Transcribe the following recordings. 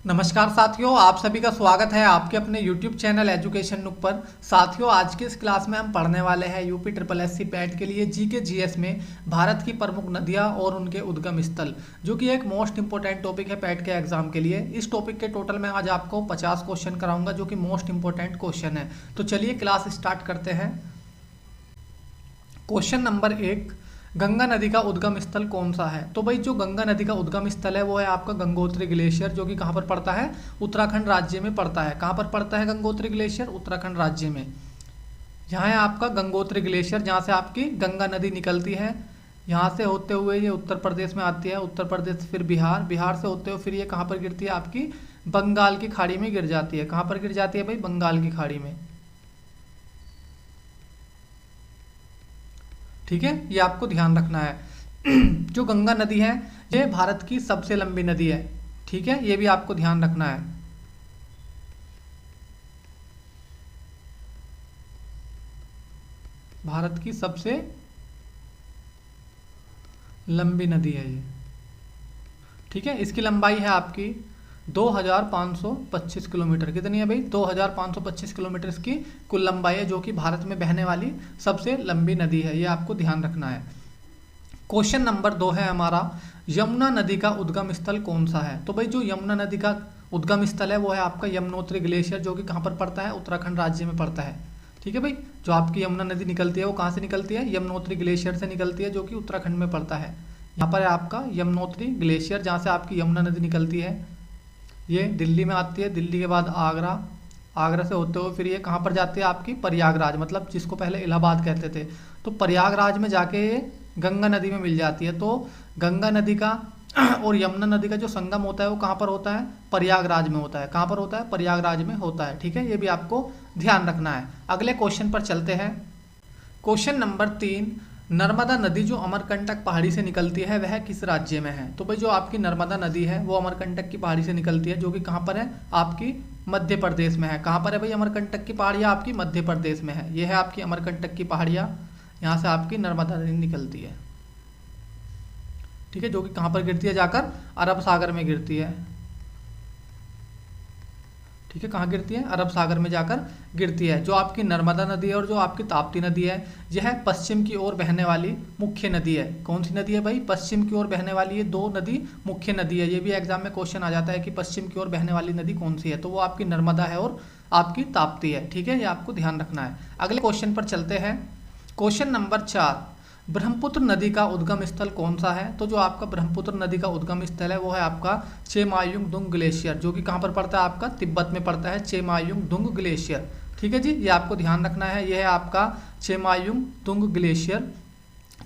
नमस्कार साथियों, आप सभी का स्वागत है आपके अपने YouTube चैनल एजुकेशन नुक पर। साथियों, आज की इस क्लास में हम पढ़ने वाले हैं यूपी ट्रिपल एससी पैट के लिए जीके जीएस में भारत की प्रमुख नदियां और उनके उद्गम स्थल, जो कि एक मोस्ट इंपोर्टेंट टॉपिक है पैट के एग्जाम के लिए। इस टॉपिक के टोटल मैं आज आपको 50 क्वेश्चन कराऊंगा, जो कि मोस्ट इंपोर्टेंट क्वेश्चन है। तो चलिए क्लास स्टार्ट करते हैं। क्वेश्चन नंबर 1, गंगा नदी का उद्गम स्थल कौन सा है? तो भाई जो गंगा नदी का उद्गम स्थल है वो है आपका गंगोत्री ग्लेशियर, जो कि कहाँ पर पड़ता है? उत्तराखंड राज्य में पड़ता है। कहाँ पर पड़ता है गंगोत्री ग्लेशियर? उत्तराखंड राज्य में। यहाँ है आपका गंगोत्री ग्लेशियर, जहाँ से आपकी गंगा नदी निकलती है। यहाँ से होते हुए ये उत्तर प्रदेश में आती है, उत्तर प्रदेश फिर बिहार, बिहार से होते हुए फिर ये कहाँ पर गिरती है? आपकी बंगाल की खाड़ी में गिर जाती है। कहाँ पर गिर जाती है भाई? बंगाल की खाड़ी में। ठीक है, ये आपको ध्यान रखना है। जो गंगा नदी है ये भारत की सबसे लंबी नदी है। ठीक है, ये भी आपको ध्यान रखना है। भारत की सबसे लंबी नदी है ये। ठीक है, इसकी लंबाई है आपकी 2525 किलोमीटर। कितनी है भाई? 2525 किलोमीटर इसकी कुल लंबाई है, जो कि भारत में बहने वाली सबसे लंबी नदी है। ये आपको ध्यान रखना है। क्वेश्चन नंबर 2 है हमारा, यमुना नदी का उद्गम स्थल कौन सा है? तो भाई जो यमुना नदी का उद्गम स्थल है वो है आपका यमुनोत्री ग्लेशियर, जो कि कहाँ पर पड़ता है? उत्तराखंड राज्य में पड़ता है। ठीक है भाई, जो आपकी यमुना नदी निकलती है वो कहाँ से निकलती है? यमुनोत्री ग्लेशियर से निकलती है, जो कि उत्तराखंड में पड़ता है। यहाँ पर है आपका यमुनोत्री ग्लेशियर, जहाँ से आपकी यमुना नदी निकलती है। ये दिल्ली में आती है, दिल्ली के बाद आगरा, आगरा से होते हुए फिर ये कहाँ पर जाती है? आपकी प्रयागराज, मतलब जिसको पहले इलाहाबाद कहते थे। तो प्रयागराज में जाके ये गंगा नदी में मिल जाती है। तो गंगा नदी का और यमुना नदी का जो संगम होता है वो कहाँ पर होता है? प्रयागराज में होता है। कहाँ पर होता है? प्रयागराज में होता है। ठीक है, ये भी आपको ध्यान रखना है। अगले क्वेश्चन पर चलते हैं। क्वेश्चन नंबर 3, नर्मदा नदी जो अमरकंटक पहाड़ी से निकलती है वह किस राज्य में है? तो भाई जो आपकी नर्मदा नदी है वो अमरकंटक की पहाड़ी से निकलती है, जो कि कहाँ पर है? आपकी मध्य प्रदेश में है। कहाँ पर है भाई अमरकंटक की पहाड़ियाँ? आपकी मध्य प्रदेश में है। ये है आपकी अमरकंटक की पहाड़ियाँ, यहाँ से आपकी नर्मदा नदी निकलती है। ठीक है, जो कि कहाँ पर गिरती है? जाकर अरब सागर में गिरती है। ठीक है, कहाँ गिरती है? अरब सागर में जाकर गिरती है। जो आपकी नर्मदा नदी है और जो आपकी ताप्ती नदी है, यह है पश्चिम की ओर बहने वाली मुख्य नदी है। कौन सी नदी है भाई? पश्चिम की ओर बहने वाली ये दो नदी मुख्य नदी है। ये भी एग्जाम में क्वेश्चन आ जाता है कि पश्चिम की ओर बहने वाली नदी कौन सी है, तो वो आपकी नर्मदा है और आपकी ताप्ती है। ठीक है, ये आपको ध्यान रखना है। अगले क्वेश्चन पर चलते हैं। क्वेश्चन नंबर 4, ब्रह्मपुत्र नदी का उद्गम स्थल कौन सा है? तो जो आपका ब्रह्मपुत्र नदी का उद्गम स्थल है वो है आपका चेमायुंग ग्लेशियर, जो कि कहाँ पर पड़ता है? आपका तिब्बत में पड़ता है, चेमायुंग ग्लेशियर। ठीक है जी, ये आपको ध्यान रखना है। यह है आपका चेमायुंग ग्लेशियर,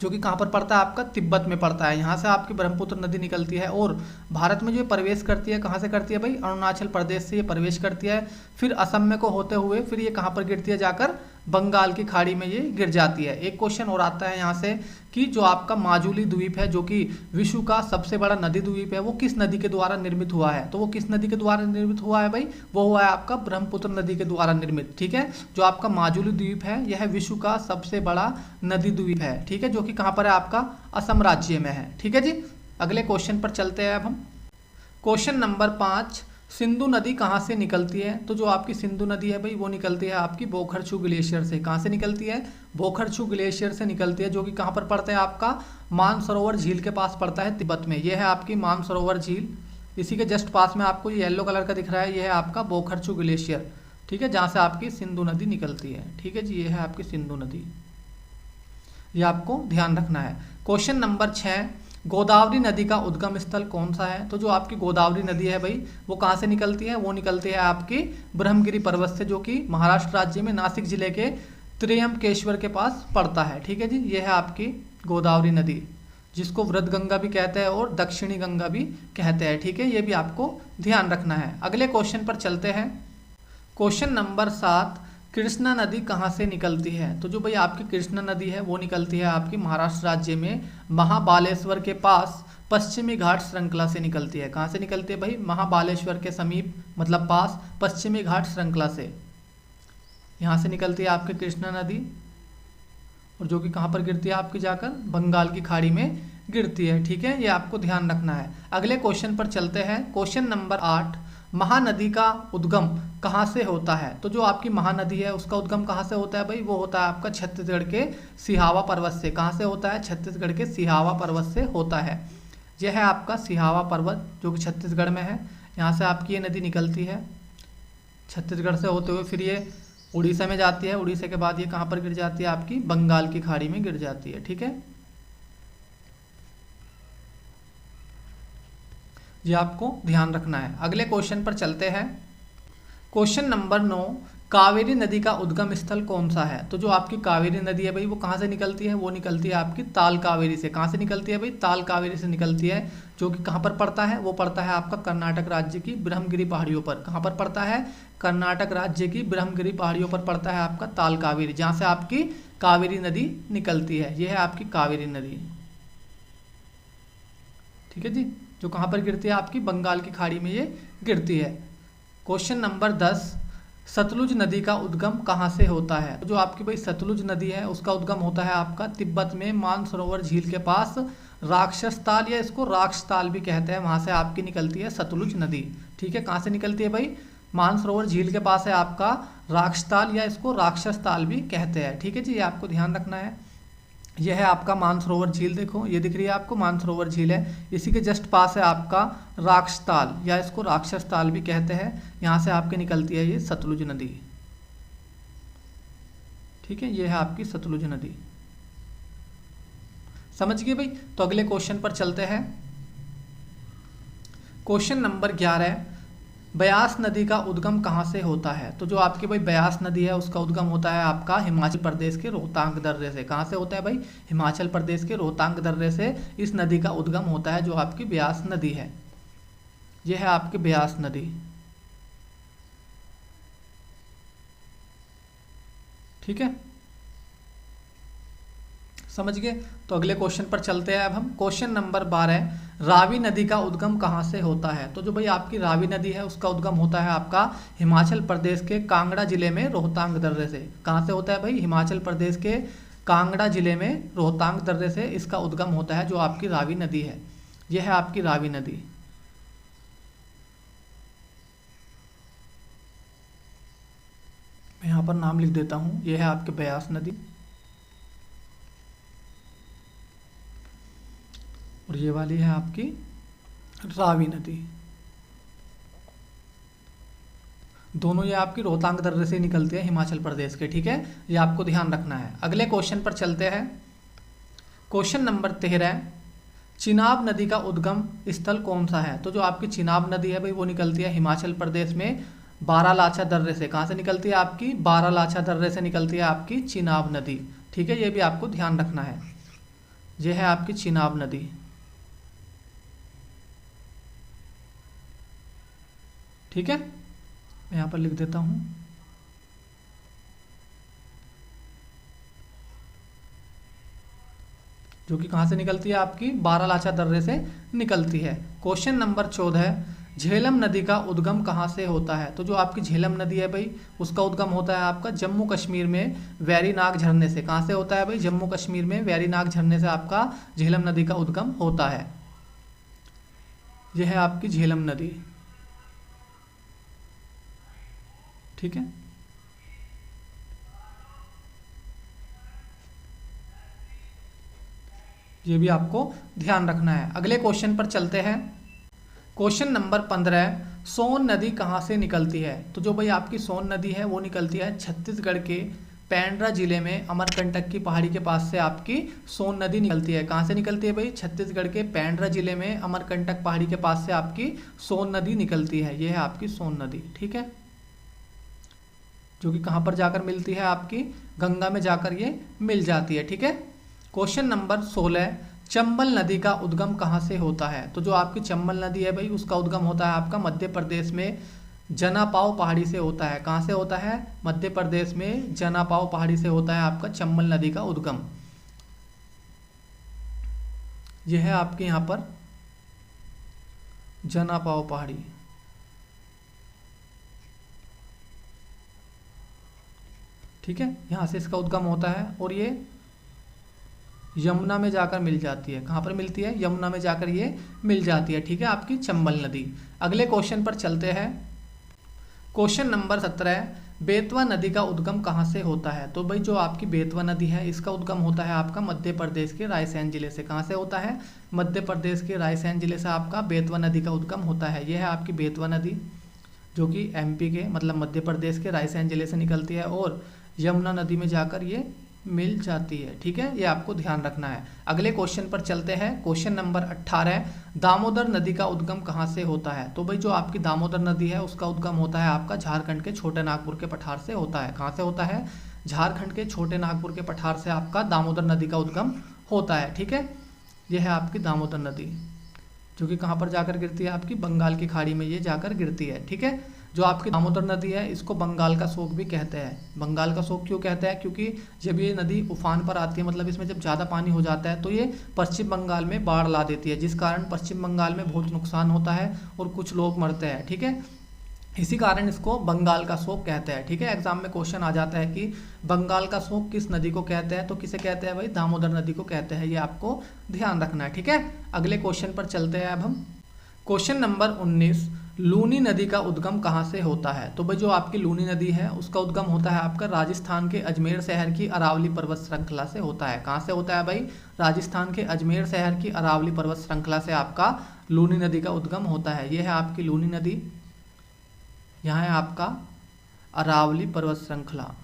जो कि कहाँ पर पड़ता है? आपका तिब्बत में पड़ता है। यहाँ से आपकी ब्रह्मपुत्र नदी निकलती है और भारत में जो प्रवेश करती है, कहाँ से करती है भाई? अरुणाचल प्रदेश से ये प्रवेश करती है, फिर असम में को होते हुए फिर ये कहाँ पर गिरती है? जाकर बंगाल की खाड़ी में ये गिर जाती है। एक क्वेश्चन और आता है यहाँ से कि जो आपका माजुली द्वीप है, जो कि विश्व का सबसे बड़ा नदी द्वीप है, वो किस नदी के द्वारा निर्मित हुआ है? तो वो किस नदी के द्वारा निर्मित हुआ है भाई? वो हुआ है आपका ब्रह्मपुत्र नदी के द्वारा निर्मित। ठीक है, जो आपका माजुली द्वीप है यह विश्व का सबसे बड़ा नदी द्वीप है। ठीक है, जो कि कहाँ पर है? आपका असम राज्य में है। ठीक है जी, अगले क्वेश्चन पर चलते हैं अब हम। क्वेश्चन नंबर 5, सिंधु नदी कहाँ से निकलती है? तो जो आपकी सिंधु नदी है भाई वो निकलती है आपकी बोखरछू ग्लेशियर से। कहाँ से निकलती है? बोखरछू ग्लेशियर से निकलती है, जो कि कहाँ पर पड़ता है? आपका मानसरोवर झील के पास पड़ता है, तिब्बत में। यह है आपकी मानसरोवर झील, इसी के जस्ट पास में आपको ये येलो कलर का दिख रहा है, यह है आपका बोखरछू ग्लेशियर। ठीक है, जहाँ से आपकी सिंधु नदी निकलती है। ठीक है जी, ये है आपकी सिंधु नदी, ये आपको ध्यान रखना है। क्वेश्चन नंबर 6, गोदावरी नदी का उद्गम स्थल कौन सा है? तो जो आपकी गोदावरी नदी है भाई वो कहाँ से निकलती है? वो निकलती है आपकी ब्रह्मगिरी पर्वत से, जो कि महाराष्ट्र राज्य में नासिक जिले के त्र्यंबकेश्वर के पास पड़ता है। ठीक है जी, ये है आपकी गोदावरी नदी, जिसको वृद्ध गंगा भी कहते हैं और दक्षिणी गंगा भी कहते हैं। ठीक है, ये भी आपको ध्यान रखना है। अगले क्वेश्चन पर चलते हैं। क्वेश्चन नंबर 7, कृष्णा नदी कहाँ से निकलती है? तो जो भाई आपकी कृष्णा नदी है वो निकलती है आपकी महाराष्ट्र राज्य में महाबालेश्वर के पास पश्चिमी घाट श्रृंखला से निकलती है। कहाँ से निकलती है भाई? महाबालेश्वर के समीप, मतलब पास पश्चिमी घाट श्रृंखला से यहाँ से निकलती है आपकी कृष्णा नदी, और जो कि कहाँ पर गिरती है? आपकी जाकर बंगाल की खाड़ी में गिरती है। ठीक है, ये आपको ध्यान रखना है। अगले क्वेश्चन पर चलते हैं। क्वेश्चन नंबर 8, महानदी का उद्गम कहाँ से होता है? तो जो आपकी महानदी है उसका उद्गम कहाँ से होता है भाई? वो होता है आपका छत्तीसगढ़ के सिहावा पर्वत से। कहाँ से होता है? छत्तीसगढ़ के सिहावा पर्वत से होता है। यह है आपका सिहावा पर्वत जो कि छत्तीसगढ़ में है। यहाँ से आपकी ये नदी निकलती है छत्तीसगढ़ से होते हुए, फिर ये उड़ीसा में जाती है। उड़ीसा के बाद ये कहाँ पर गिर जाती है? आपकी बंगाल की खाड़ी में गिर जाती है। ठीक है, ये आपको ध्यान रखना है। अगले क्वेश्चन पर चलते हैं। क्वेश्चन नंबर 9, कावेरी नदी का उद्गम स्थल कौन सा है? तो जो आपकी कावेरी नदी है भाई वो कहाँ से निकलती है? वो निकलती है आपकी ताल कावेरी से। कहाँ से निकलती है भाई? ताल कावेरी से निकलती है, जो कि कहाँ पर पड़ता है? वो पड़ता है आपका कर्नाटक राज्य की ब्रह्मगिरी पहाड़ियों पर। कहाँ पर पड़ता है? कर्नाटक राज्य की ब्रह्मगिरी पहाड़ियों पर पड़ता है आपका ताल कावेरी, जहाँ से आपकी कावेरी नदी निकलती है। यह है आपकी कावेरी नदी। ठीक है जी, जो कहाँ पर गिरती है? आपकी बंगाल की खाड़ी में ये गिरती है। क्वेश्चन नंबर 10, सतलुज नदी का उद्गम कहाँ से होता है? जो आपकी भाई सतलुज नदी है उसका उद्गम होता है आपका तिब्बत में मानसरोवर झील के पास राक्षस ताल, या इसको राक्ष ताल भी कहते हैं, वहाँ से आपकी निकलती है सतलुज नदी। ठीक है, कहाँ से निकलती है भाई? मानसरोवर झील के पास है आपका राक्ष ताल, या इसको राक्षस ताल भी कहते हैं। ठीक है जी, ये आपको ध्यान रखना है। यह है आपका मानसरोवर झील, देखो ये दिख रही है आपको, मानसरोवर झील है। इसी के जस्ट पास है आपका राक्षस ताल, या इसको राक्षस ताल भी कहते हैं। यहाँ से आपके निकलती है ये सतलुज नदी। ठीक है, ये है आपकी सतलुज नदी। समझ गए भाई? तो अगले क्वेश्चन पर चलते हैं। क्वेश्चन नंबर 11, ब्यास नदी का उद्गम कहाँ से होता है? तो जो आपकी भाई ब्यास नदी है उसका उद्गम होता है आपका हिमाचल प्रदेश के रोहतांग दर्रे से। कहाँ से होता है भाई? हिमाचल प्रदेश के रोहतांग दर्रे से इस नदी का उद्गम होता है, जो आपकी ब्यास नदी है। यह है आपकी ब्यास नदी। ठीक है, समझ गए? तो अगले क्वेश्चन पर चलते हैं अब हम। क्वेश्चन नंबर 12, रावी नदी का उद्गम कहाँ से होता है? तो जो भाई आपकी रावी नदी है उसका उद्गम होता है आपका हिमाचल प्रदेश के कांगड़ा जिले में रोहतांग दर्रे से। कहाँ से होता है भाई? हिमाचल प्रदेश के कांगड़ा जिले में रोहतांग दर्रे से इसका उद्गम होता है, जो आपकी रावी नदी है। यह है आपकी रावी नदी। मैं यहाँ पर नाम लिख देता हूँ। यह है आपकी ब्यास नदी, और ये वाली है आपकी रावी नदी। दोनों ये आपकी रोहतांग दर्रे से निकलते हैं हिमाचल प्रदेश के। ठीक है, ये आपको ध्यान रखना है। अगले क्वेश्चन पर चलते हैं। क्वेश्चन नंबर 13, चिनाब नदी का उद्गम स्थल कौन सा है? तो जो आपकी चिनाब नदी है भाई वो निकलती है हिमाचल प्रदेश में बारालाचा दर्रे से। कहाँ से निकलती है? आपकी बारालाचा दर्रे से निकलती है आपकी चिनाब नदी। ठीक है, ये भी आपको ध्यान रखना है। यह है आपकी चिनाब नदी। ठीक है, मैं यहाँ पर लिख देता हूँ। जो कि कहाँ से निकलती है? आपकी बारालाचा दर्रे से निकलती है। क्वेश्चन नंबर 14, झेलम नदी का उद्गम कहाँ से होता है? तो जो आपकी झेलम नदी है भाई उसका उद्गम होता है आपका जम्मू कश्मीर में वैरीनाग झरने से। कहाँ से होता है भाई? जम्मू कश्मीर में वैरीनाग झरने से आपका झेलम नदी का उद्गम होता है। यह है आपकी झेलम नदी। ठीक है, ये भी आपको ध्यान रखना है। अगले क्वेश्चन पर चलते हैं। क्वेश्चन नंबर 15, सोन नदी कहाँ से निकलती है? तो जो भाई आपकी सोन नदी है वो निकलती है छत्तीसगढ़ के पेंड्रा जिले में अमरकंटक की पहाड़ी के पास से आपकी सोन नदी निकलती है। कहाँ से निकलती है भाई? छत्तीसगढ़ के पेंड्रा जिले में अमरकंटक पहाड़ी के पास से आपकी सोन नदी निकलती है। यह है आपकी सोन नदी। ठीक है, जो कि कहाँ पर जाकर मिलती है? आपकी गंगा में जाकर ये मिल जाती है। ठीक है, क्वेश्चन नंबर 16, चंबल नदी का उद्गम कहाँ से होता है? तो जो आपकी चंबल नदी है भाई उसका उद्गम होता है आपका मध्य प्रदेश में जनापाव पहाड़ी से होता है। कहाँ से होता है? मध्य प्रदेश में जनापाव पहाड़ी से होता है आपका चंबल नदी का उद्गम। यह है आपके यहाँ पर जनापाव पहाड़ी। ठीक है, यहाँ से इसका उद्गम होता है और ये यमुना में जाकर मिल जाती है। कहाँ पर मिलती है? यमुना में जाकर ये मिल जाती है। ठीक है, आपकी चंबल नदी। अगले क्वेश्चन पर चलते हैं। क्वेश्चन नंबर 17, बेतवा नदी का उद्गम कहाँ से होता है? तो भाई जो आपकी बेतवा नदी है इसका उद्गम होता है आपका मध्य प्रदेश के रायसेन जिले से। कहाँ से होता है? मध्य प्रदेश के रायसेन जिले से आपका बेतवा नदी का उद्गम होता है। यह है आपकी बेतवा नदी जो कि एमपी के मतलब मध्य प्रदेश के रायसेन जिले से निकलती है और यमुना नदी में जाकर ये मिल जाती है। ठीक है, ये आपको ध्यान रखना है। अगले क्वेश्चन पर चलते हैं। क्वेश्चन नंबर 18, दामोदर नदी का उद्गम कहाँ से होता है? तो भाई जो आपकी दामोदर नदी है उसका उद्गम होता है आपका झारखंड के छोटे नागपुर के पठार से होता है। कहाँ से होता है? झारखंड के छोटे नागपुर के पठार से आपका दामोदर नदी का उद्गम होता है। ठीक है, यह है आपकी दामोदर नदी जो कि कहाँ पर जाकर गिरती है? आपकी बंगाल की खाड़ी में ये जाकर गिरती है। ठीक है, जो आपकी दामोदर नदी है इसको बंगाल का शोक भी कहते हैं। बंगाल का शोक क्यों कहते हैं? क्योंकि जब ये नदी उफान पर आती है, मतलब इसमें जब ज़्यादा पानी हो जाता है तो ये पश्चिम बंगाल में बाढ़ ला देती है, जिस कारण पश्चिम बंगाल में बहुत नुकसान होता है और कुछ लोग मरते हैं। ठीक है, इसी कारण इसको बंगाल का शोक कहते हैं। ठीक है, एग्जाम में क्वेश्चन आ जाता है कि बंगाल का शोक किस नदी को कहते हैं? तो किसे कहते हैं भाई? दामोदर नदी को कहते हैं। ये आपको ध्यान रखना है। ठीक है, अगले क्वेश्चन पर चलते हैं अब हम। क्वेश्चन नंबर 19, लूनी नदी का उद्गम कहाँ से होता है? तो भाई जो आपकी लूनी नदी है उसका उद्गम होता है आपका राजस्थान के अजमेर शहर की अरावली पर्वत श्रृंखला से होता है। कहाँ से होता है भाई? राजस्थान के अजमेर शहर की अरावली पर्वत श्रृंखला से आपका लूनी नदी का उद्गम होता है। यह है आपकी लूनी नदी, यहाँ है आपका अरावली पर्वत श्रृंखला।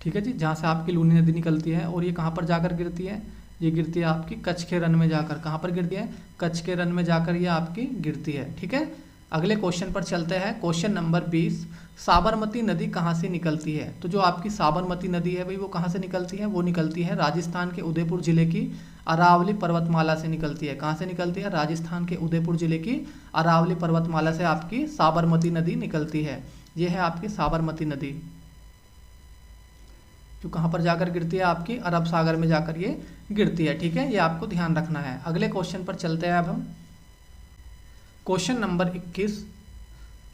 ठीक है जी, जहाँ से आपकी लूनी नदी निकलती है और ये कहाँ पर जाकर गिरती है? ये गिरती है आपकी कच्छ के रन में जाकर। कहाँ पर गिरती है? कच्छ के रन में जाकर ये आपकी गिरती है। ठीक है, अगले क्वेश्चन पर चलते हैं। क्वेश्चन नंबर 20, साबरमती नदी कहाँ से निकलती है? तो जो आपकी साबरमती नदी है भाई वो कहाँ से निकलती है? वो निकलती है राजस्थान के उदयपुर जिले की अरावली पर्वतमाला से निकलती है। कहाँ से निकलती है? राजस्थान के उदयपुर जिले की अरावली पर्वतमाला से आपकी साबरमती नदी निकलती है। ये है आपकी साबरमती नदी जो कहाँ पर जाकर गिरती है? आपकी अरब सागर में जाकर ये गिरती है। ठीक है, ये आपको ध्यान रखना है। अगले क्वेश्चन पर चलते हैं अब हम। क्वेश्चन नंबर 21,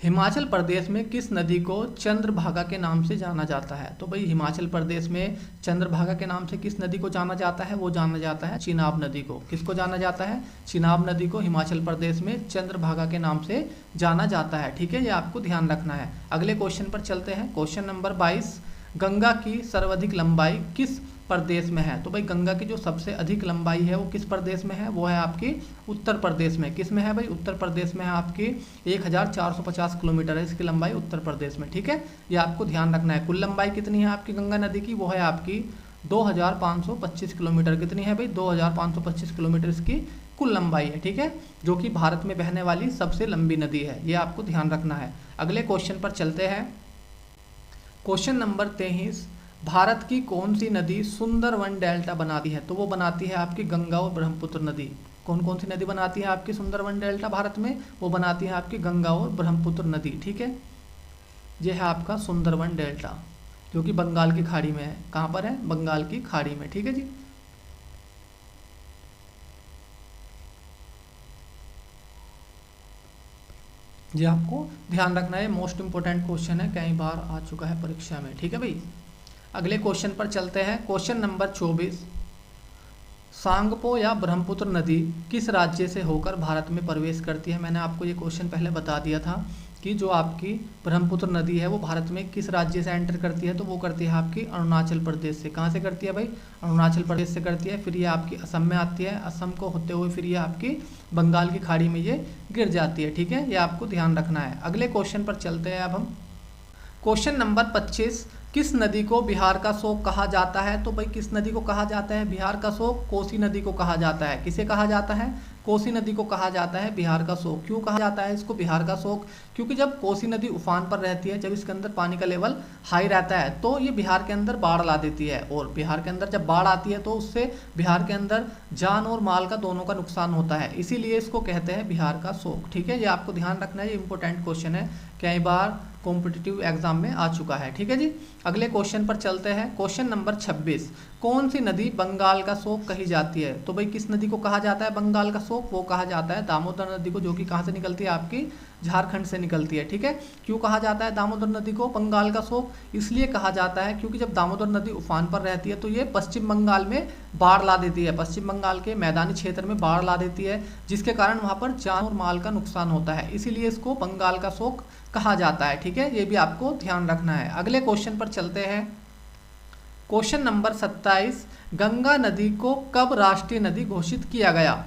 हिमाचल प्रदेश में किस नदी को चंद्रभागा के नाम से जाना जाता है? तो भाई हिमाचल प्रदेश में चंद्रभागा के नाम से किस नदी को जाना जाता है? वो जाना जाता है चिनाब नदी को। किसको जाना जाता है? चिनाब नदी को हिमाचल प्रदेश में चंद्रभागा के नाम से जाना जाता है। ठीक है, ये आपको ध्यान रखना है। अगले क्वेश्चन पर चलते हैं। क्वेश्चन नंबर 22, गंगा की सर्वाधिक लंबाई किस प्रदेश में है? तो भाई गंगा की जो सबसे अधिक लंबाई है वो किस प्रदेश में है? वो है आपकी उत्तर प्रदेश में। किस में है भाई? उत्तर प्रदेश में है आपकी 1450 किलोमीटर है इसकी लंबाई उत्तर प्रदेश में। ठीक है, ये आपको ध्यान रखना है। कुल लंबाई कितनी है आपकी गंगा नदी की? वो है आपकी 2525 किलोमीटर। कितनी है भाई? 2525 किलोमीटर इसकी कुल लंबाई है। ठीक है, जो कि भारत में बहने वाली सबसे लंबी नदी है, ये आपको ध्यान रखना है। अगले क्वेश्चन पर चलते हैं। क्वेश्चन नंबर 23, भारत की कौन सी नदी सुंदरवन डेल्टा बनाती है? तो वो बनाती है आपकी गंगा और ब्रह्मपुत्र नदी। कौन कौन सी नदी बनाती है आपकी सुंदरवन डेल्टा भारत में? वो बनाती है आपकी गंगा और ब्रह्मपुत्र नदी। ठीक है, ये है आपका सुंदरवन डेल्टा जो कि बंगाल की खाड़ी में है। कहाँ पर है? बंगाल की खाड़ी में। ठीक है जी, ये आपको ध्यान रखना है। मोस्ट इंपोर्टेंट क्वेश्चन है, कई बार आ चुका है परीक्षा में। ठीक है भाई, अगले क्वेश्चन पर चलते हैं। क्वेश्चन नंबर 24, सांगपो या ब्रह्मपुत्र नदी किस राज्य से होकर भारत में प्रवेश करती है? मैंने आपको ये क्वेश्चन पहले बता दिया था कि जो आपकी ब्रह्मपुत्र नदी है वो भारत में किस राज्य से एंटर करती है? तो वो करती है आपकी अरुणाचल प्रदेश से। कहाँ से करती है भाई? अरुणाचल प्रदेश से करती है। फिर ये आपकी असम में आती है, असम को होते हुए फिर ये आपकी बंगाल की खाड़ी में ये गिर जाती है। ठीक है, ये आपको ध्यान रखना है। अगले क्वेश्चन पर चलते हैं अब हम। क्वेश्चन नंबर 25, किस नदी को बिहार का शोक कहा जाता है? तो भाई किस नदी को कहा जाता है बिहार का शोक? कोसी नदी को कहा जाता है। किसे कहा जाता है? कोसी नदी को कहा जाता है बिहार का शोक। क्यों कहा जाता है इसको बिहार का शोक? क्योंकि जब कोसी नदी उफान पर रहती है, जब इसके अंदर पानी का लेवल हाई रहता है तो ये बिहार के अंदर बाढ़ ला देती है, और बिहार के अंदर जब बाढ़ आती है तो उससे बिहार के अंदर जान और माल का दोनों का नुकसान होता है, इसीलिए इसको कहते हैं बिहार का शोक। ठीक है, ये आपको ध्यान रखना है, ये इंपॉर्टेंट क्वेश्चन है, कई बार कॉम्पिटिटिव एग्जाम में आ चुका है। ठीक है जी, अगले क्वेश्चन पर चलते हैं। क्वेश्चन नंबर 26, कौन सी नदी बंगाल का शोक कही जाती है? तो भाई किस नदी को कहा जाता है बंगाल का शोक? शोक वो कहा जाता है दामोदर नदी को, जो कि कहाँ से निकलती है आपकी झारखंड से निकलती है। ठीक है, क्यों कहा जाता है दामोदर नदी को बंगाल का शोक? इसलिए कहा जाता है क्योंकि जब दामोदर नदी उफान पर रहती है तो ये पश्चिम बंगाल में बाढ़ ला देती है, पश्चिम बंगाल के मैदानी क्षेत्र में बाढ़ ला देती है, जिसके कारण वहाँ पर जान और माल का नुकसान होता है, इसीलिए इसको बंगाल का शोक कहा जाता है। ठीक है, ये भी आपको ध्यान रखना है। अगले क्वेश्चन पर चलते हैं। क्वेश्चन नंबर 27, गंगा नदी को कब राष्ट्रीय नदी घोषित किया गया?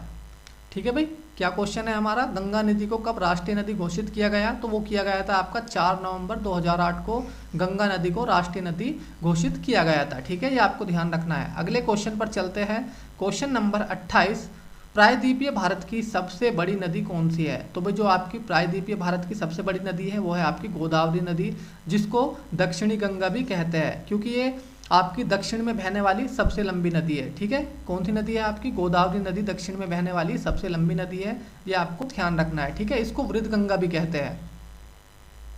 ठीक है भाई, क्या क्वेश्चन है हमारा, गंगा नदी को कब राष्ट्रीय नदी घोषित किया गया? तो वो किया गया था आपका 4 नवंबर 2008 को गंगा नदी को राष्ट्रीय नदी घोषित किया गया था। ठीक है, ये आपको ध्यान रखना है। अगले क्वेश्चन पर चलते हैं। क्वेश्चन नंबर 28, प्रायद्वीपीय भारत की सबसे बड़ी नदी कौन सी है? तो भाई जो आपकी प्रायद्वीपीय भारत की सबसे बड़ी नदी है वो है आपकी गोदावरी नदी, जिसको दक्षिणी गंगा भी कहते हैं, क्योंकि ये आपकी दक्षिण में बहने वाली सबसे लंबी नदी है। ठीक है, कौन सी नदी है आपकी? गोदावरी नदी दक्षिण में बहने वाली सबसे लंबी नदी है, ये आपको ध्यान रखना है। ठीक है, इसको वृद्ध गंगा भी कहते हैं,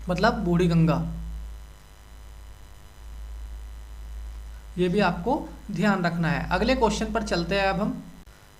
मतलब बूढ़ी गंगा, ये भी आपको ध्यान रखना है। अगले क्वेश्चन पर चलते हैं अब हम।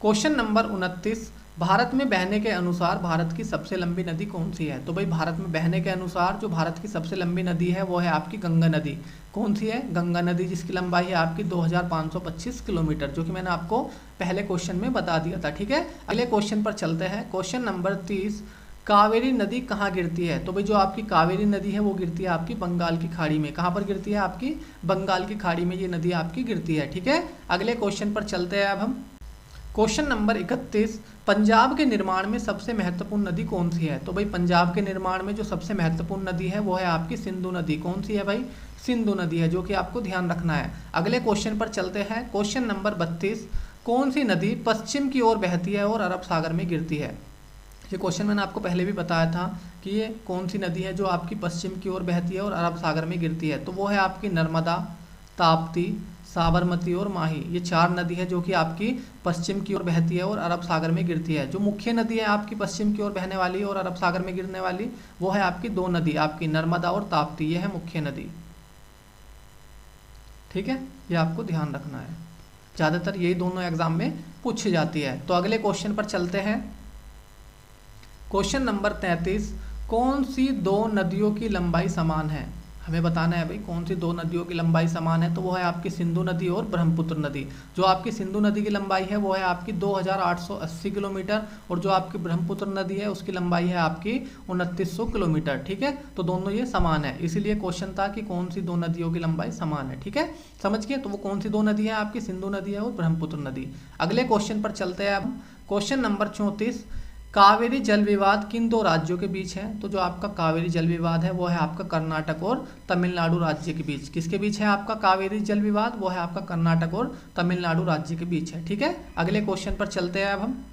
क्वेश्चन नंबर 29, भारत में बहने के अनुसार भारत की सबसे लंबी नदी कौन सी है? तो भाई भारत में बहने के अनुसार जो भारत की सबसे लंबी नदी है वो है आपकी गंगा नदी। कौन सी है? गंगा नदी, जिसकी लंबाई है आपकी 2525 किलोमीटर, जो कि मैंने आपको पहले क्वेश्चन में बता दिया था। ठीक है, अगले क्वेश्चन पर चलते हैं। क्वेश्चन नंबर 30, कावेरी नदी कहाँ गिरती है? तो भाई जो आपकी कावेरी नदी है वो गिरती है आपकी बंगाल की खाड़ी में। कहाँ पर गिरती है? आपकी बंगाल की खाड़ी में ये नदी आपकी गिरती है। ठीक है, अगले क्वेश्चन पर चलते हैं अब हम। क्वेश्चन नंबर 31, पंजाब के निर्माण में सबसे महत्वपूर्ण नदी कौन सी है? तो भाई पंजाब के निर्माण में जो सबसे महत्वपूर्ण नदी है वो है आपकी सिंधु नदी। कौन सी है भाई? सिंधु नदी है, जो कि आपको ध्यान रखना है। अगले क्वेश्चन पर चलते हैं। क्वेश्चन नंबर 32, कौन सी नदी पश्चिम की ओर बहती है और अरब सागर में गिरती है? ये क्वेश्चन मैंने आपको पहले भी बताया था कि ये कौन सी नदी है जो आपकी पश्चिम की ओर बहती है और अरब सागर में गिरती है। तो वो है आपकी नर्मदा, ताप्ती, साबरमती और माही। ये 4 नदी है जो कि आपकी पश्चिम की ओर बहती है और अरब सागर में गिरती है। जो मुख्य नदी है आपकी पश्चिम की ओर बहने वाली और अरब सागर में गिरने वाली, वो है आपकी 2 नदी, आपकी नर्मदा और ताप्ती, ये है मुख्य नदी। ठीक है, ये आपको ध्यान रखना है, ज़्यादातर यही दोनों एग्जाम में पूछी जाती है। तो अगले क्वेश्चन पर चलते हैं। क्वेश्चन नंबर 33, कौन सी 2 नदियों की लंबाई समान है? हमें बताना है भाई कौन सी 2 नदियों की लंबाई समान है। तो वो है आपकी सिंधु नदी और ब्रह्मपुत्र नदी। जो आपकी सिंधु नदी की लंबाई है वो है आपकी 2880 किलोमीटर, और जो आपकी ब्रह्मपुत्र नदी है उसकी लंबाई है आपकी 2900 किलोमीटर। ठीक है, तो दोनों ये समान है, इसीलिए क्वेश्चन था कि कौन सी 2 नदियों की लंबाई समान है। ठीक है, समझ गए? तो वो कौन सी 2 नदी है आपकी? सिंधु नदी है और ब्रह्मपुत्र नदी। अगले क्वेश्चन पर चलते हैं अब। क्वेश्चन नंबर 34, कावेरी जल विवाद किन 2 राज्यों के बीच है? तो जो आपका कावेरी जल विवाद है वो है आपका कर्नाटक और तमिलनाडु राज्य के बीच। किसके बीच है आपका कावेरी जल विवाद? वो है आपका कर्नाटक और तमिलनाडु राज्य के बीच है। ठीक है, अगले क्वेश्चन पर चलते हैं अब हम।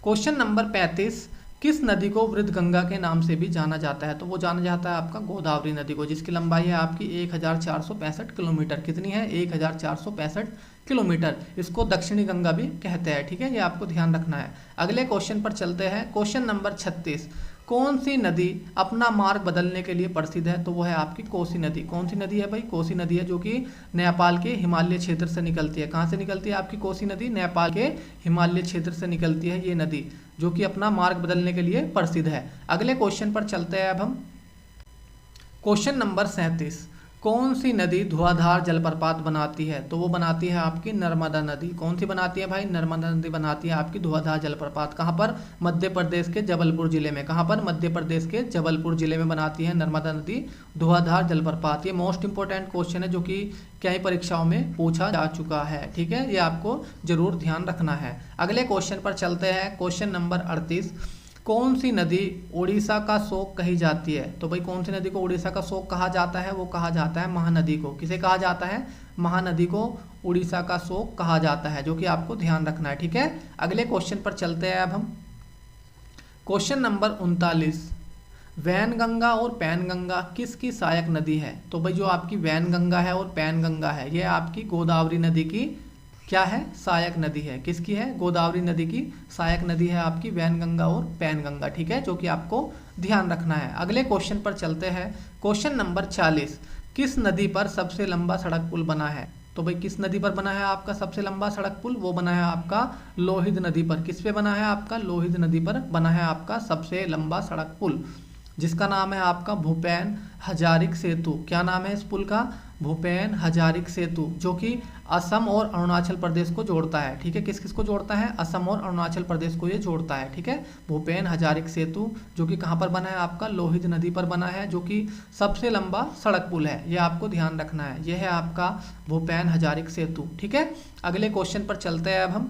क्वेश्चन नंबर 35, किस नदी को वृद्ध गंगा के नाम से भी जाना जाता है? तो वो जाना जाता है आपका गोदावरी नदी को, जिसकी लंबाई है आपकी 1465 किलोमीटर। कितनी है? 1465 किलोमीटर। इसको दक्षिणी गंगा भी कहते हैं। ठीक है, ये आपको ध्यान रखना है। अगले क्वेश्चन पर चलते हैं। क्वेश्चन नंबर 36, कौन सी नदी अपना मार्ग बदलने के लिए प्रसिद्ध है? तो वो है आपकी कोसी नदी। कौन सी नदी है भाई? कोसी नदी है, जो कि नेपाल के हिमालय क्षेत्र से निकलती है। कहाँ से निकलती है आपकी कोसी नदी? नेपाल के हिमालय क्षेत्र से निकलती है ये नदी, जो कि अपना मार्ग बदलने के लिए प्रसिद्ध है। अगले क्वेश्चन पर चलते हैं अब हम। क्वेश्चन नंबर 37, कौन सी नदी धुआंधार जलप्रपात बनाती है? तो वो बनाती है आपकी नर्मदा नदी। कौन सी बनाती है भाई? नर्मदा नदी बनाती है आपकी धुआंधार जलप्रपात। कहाँ पर? मध्य प्रदेश के जबलपुर जिले में। कहाँ पर? मध्य प्रदेश के जबलपुर जिले में बनाती है नर्मदा नदी धुआंधार जलप्रपात। ये मोस्ट इंपॉर्टेंट क्वेश्चन है, जो कि कई परीक्षाओं में पूछा जा चुका है। ठीक है, ये आपको जरूर ध्यान रखना है। अगले क्वेश्चन पर चलते हैं। क्वेश्चन नंबर 38, कौन सी नदी उड़ीसा का शोक कही जाती है? तो भाई कौन सी नदी को उड़ीसा का शोक कहा जाता है? वो कहा जाता है महानदी को। किसे कहा जाता है? महानदी को उड़ीसा का शोक कहा जाता है, जो कि आपको ध्यान रखना है। ठीक है, अगले क्वेश्चन पर चलते हैं अब हम। क्वेश्चन नंबर 39, वैनगंगा और पैनगंगा किसकी सहायक नदी है? तो भाई जो आपकी वैनगंगा है और पैनगंगा है, ये आपकी गोदावरी नदी की क्या है? सहायक नदी है। किसकी है? गोदावरी नदी की सहायक नदी है आपकी वैनगंगा और पैनगंगा। ठीक है, जो कि आपको ध्यान रखना है। अगले क्वेश्चन पर चलते हैं। क्वेश्चन नंबर 40, किस नदी पर सबसे लंबा सड़क पुल बना है? तो भाई किस नदी पर बना है आपका सबसे लंबा सड़क पुल? वो बना है आपका लोहित नदी पर। किस पे बना है आपका? लोहित नदी पर बना है आपका सबसे लंबा सड़क पुल, जिसका नाम है आपका भूपेन हजारिक सेतु। क्या नाम है इस पुल का? भूपेन हजारिक सेतु, जो कि असम और अरुणाचल प्रदेश को जोड़ता है। ठीक है, किस किस को जोड़ता है? असम और अरुणाचल प्रदेश को ये जोड़ता है। ठीक है, भूपेन हजारिक सेतु जो कि कहाँ पर बना है आपका? लोहित नदी पर बना है, जो कि सबसे लंबा सड़क पुल है। ये आपको ध्यान रखना है। यह है आपका भूपेन हजारिक सेतु। ठीक है, अगले क्वेश्चन पर चलते हैं अब हम।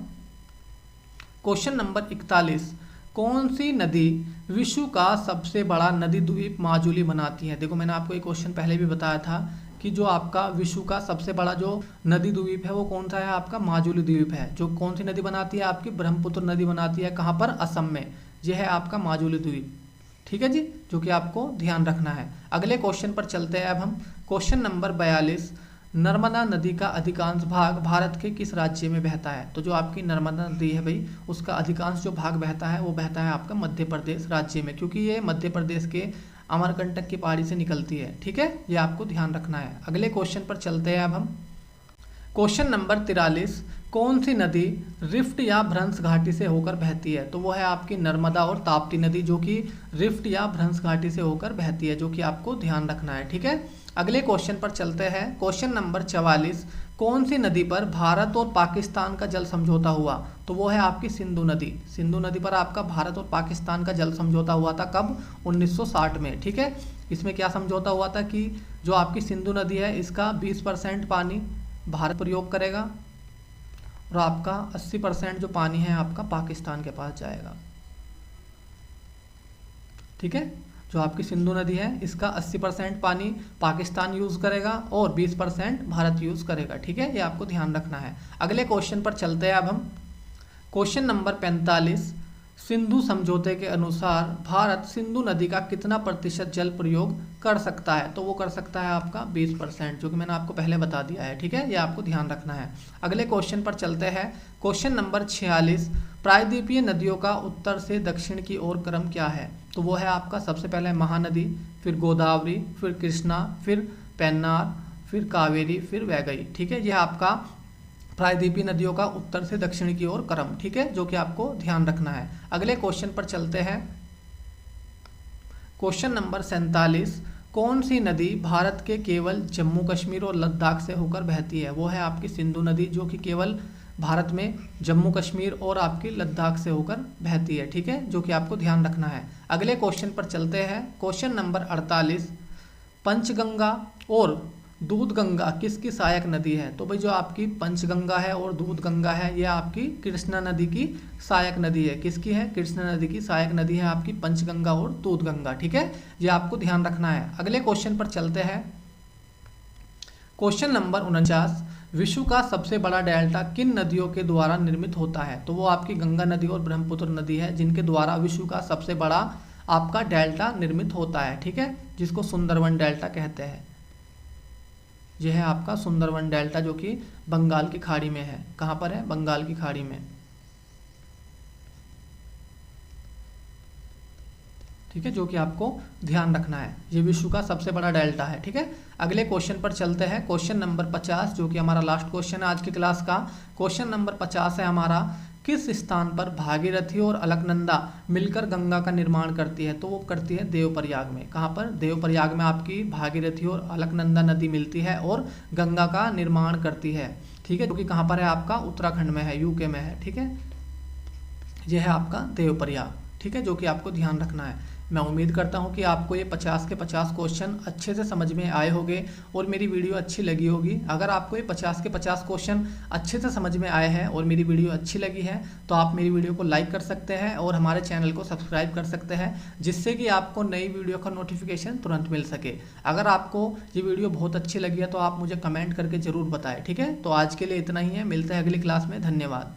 क्वेश्चन नंबर 41, कौन सी नदी विश्व का सबसे बड़ा नदी द्वीप माजुली बनाती है? देखो मैंने आपको एक क्वेश्चन पहले भी बताया था कि जो आपका विश्व का सबसे बड़ा जो नदी द्वीप है वो कौन सा है आपका? माजुली द्वीप है। जो कौन सी नदी बनाती है आपकी? ब्रह्मपुत्र नदी बनाती है। कहाँ पर? असम में। यह है आपका माजुली द्वीप। ठीक है जी, जो कि आपको ध्यान रखना है। अगले क्वेश्चन पर चलते हैं अब हम। क्वेश्चन नंबर 42, नर्मदा नदी का अधिकांश भाग भारत के किस राज्य में बहता है? तो जो आपकी नर्मदा नदी है भाई, उसका अधिकांश जो भाग बहता है वो बहता है आपका मध्य प्रदेश राज्य में, क्योंकि ये मध्य प्रदेश के अमरकंटक की पहाड़ी से निकलती है। ठीक है, ये आपको ध्यान रखना है। अगले क्वेश्चन पर चलते हैं अब हम। क्वेश्चन नंबर 43, कौन सी नदी रिफ्ट या भ्रंश घाटी से होकर बहती है? तो वो है आपकी नर्मदा और ताप्ती नदी, जो कि रिफ्ट या भ्रंश घाटी से होकर बहती है, जो कि आपको ध्यान रखना है। ठीक है, अगले क्वेश्चन पर चलते हैं। क्वेश्चन नंबर 44, कौन सी नदी पर भारत और पाकिस्तान का जल समझौता हुआ? तो वो है आपकी सिंधु नदी। सिंधु नदी पर आपका भारत और पाकिस्तान का जल समझौता हुआ था। कब? 1960 में। ठीक है, इसमें क्या समझौता हुआ था कि जो आपकी सिंधु नदी है इसका 20% पानी भारत प्रयोग करेगा और आपका 80% जो पानी है आपका पाकिस्तान के पास जाएगा। ठीक है, जो आपकी सिंधु नदी है इसका 80% पानी पाकिस्तान यूज़ करेगा और 20% भारत यूज़ करेगा। ठीक है, ये आपको ध्यान रखना है। अगले क्वेश्चन पर चलते हैं अब हम। क्वेश्चन नंबर 45, सिंधु समझौते के अनुसार भारत सिंधु नदी का कितना प्रतिशत जल प्रयोग कर सकता है? तो वो कर सकता है आपका 20%, जो कि मैंने आपको पहले बता दिया है। ठीक है, ये आपको ध्यान रखना है। अगले क्वेश्चन पर चलते हैं। क्वेश्चन नंबर 46, प्रायद्वीपीय नदियों का उत्तर से दक्षिण की ओर क्रम क्या है? तो वो है आपका सबसे पहले महानदी, फिर गोदावरी, फिर कृष्णा, फिर पेन्नार, फिर कावेरी, फिर वैगई। ठीक है, यह आपका प्रायद्वीपीय नदियों का उत्तर से दक्षिण की ओर क्रम। ठीक है, जो कि आपको ध्यान रखना है। अगले क्वेश्चन पर चलते हैं। क्वेश्चन नंबर 47, कौन सी नदी भारत के केवल जम्मू कश्मीर और लद्दाख से होकर बहती है? वो है आपकी सिंधु नदी, जो कि केवल भारत में जम्मू कश्मीर और आपकी लद्दाख से होकर बहती है। ठीक है, जो कि आपको ध्यान रखना है। अगले क्वेश्चन पर चलते हैं। क्वेश्चन नंबर 48, पंचगंगा और दूधगंगा किसकी सहायक नदी है? तो भाई जो आपकी पंचगंगा है और दूधगंगा है ये आपकी कृष्णा नदी की सहायक नदी है। किसकी है? कृष्णा नदी की सहायक नदी है आपकी पंचगंगा और दूधगंगा। ठीक है, ये आपको ध्यान रखना है। अगले क्वेश्चन पर चलते हैं। क्वेश्चन नंबर 49, विश्व का सबसे बड़ा डेल्टा किन नदियों के द्वारा निर्मित होता है? तो वो आपकी गंगा नदी और ब्रह्मपुत्र नदी है, जिनके द्वारा विश्व का सबसे बड़ा आपका डेल्टा निर्मित होता है। ठीक है, जिसको सुंदरवन डेल्टा कहते हैं। यह है आपका सुंदरवन डेल्टा, जो कि बंगाल की खाड़ी में है। कहाँ पर है? बंगाल की खाड़ी में। ठीक है, जो कि आपको ध्यान रखना है। ये विश्व का सबसे बड़ा डेल्टा है। ठीक है, अगले क्वेश्चन पर चलते हैं। क्वेश्चन नंबर 50, जो कि हमारा लास्ट क्वेश्चन है आज की क्लास का। क्वेश्चन नंबर 50 है हमारा, किस स्थान पर भागीरथी और अलकनंदा मिलकर गंगा का निर्माण करती है? तो वो करती है देवप्रयाग में। कहाँ पर? देवप्रयाग में आपकी भागीरथी और अलकनंदा नदी मिलती है और गंगा का निर्माण करती है। ठीक है, जो कि कहाँ पर है आपका? उत्तराखंड में है, यूके में है। ठीक है, यह है आपका देवप्रयाग। ठीक है, जो कि आपको ध्यान रखना है। मैं उम्मीद करता हूं कि आपको ये 50 के 50 क्वेश्चन अच्छे से समझ में आए होंगे और मेरी वीडियो अच्छी लगी होगी। अगर आपको ये 50 के 50 क्वेश्चन अच्छे से समझ में आए हैं और मेरी वीडियो अच्छी लगी है तो आप मेरी वीडियो को लाइक कर सकते हैं और हमारे चैनल को सब्सक्राइब कर सकते हैं, जिससे कि आपको नई वीडियो का नोटिफिकेशन तुरंत मिल सके। अगर आपको ये वीडियो बहुत अच्छी लगी है तो आप मुझे कमेंट करके ज़रूर बताएं। ठीक है, तो आज के लिए इतना ही है। मिलते हैं अगली क्लास में। धन्यवाद।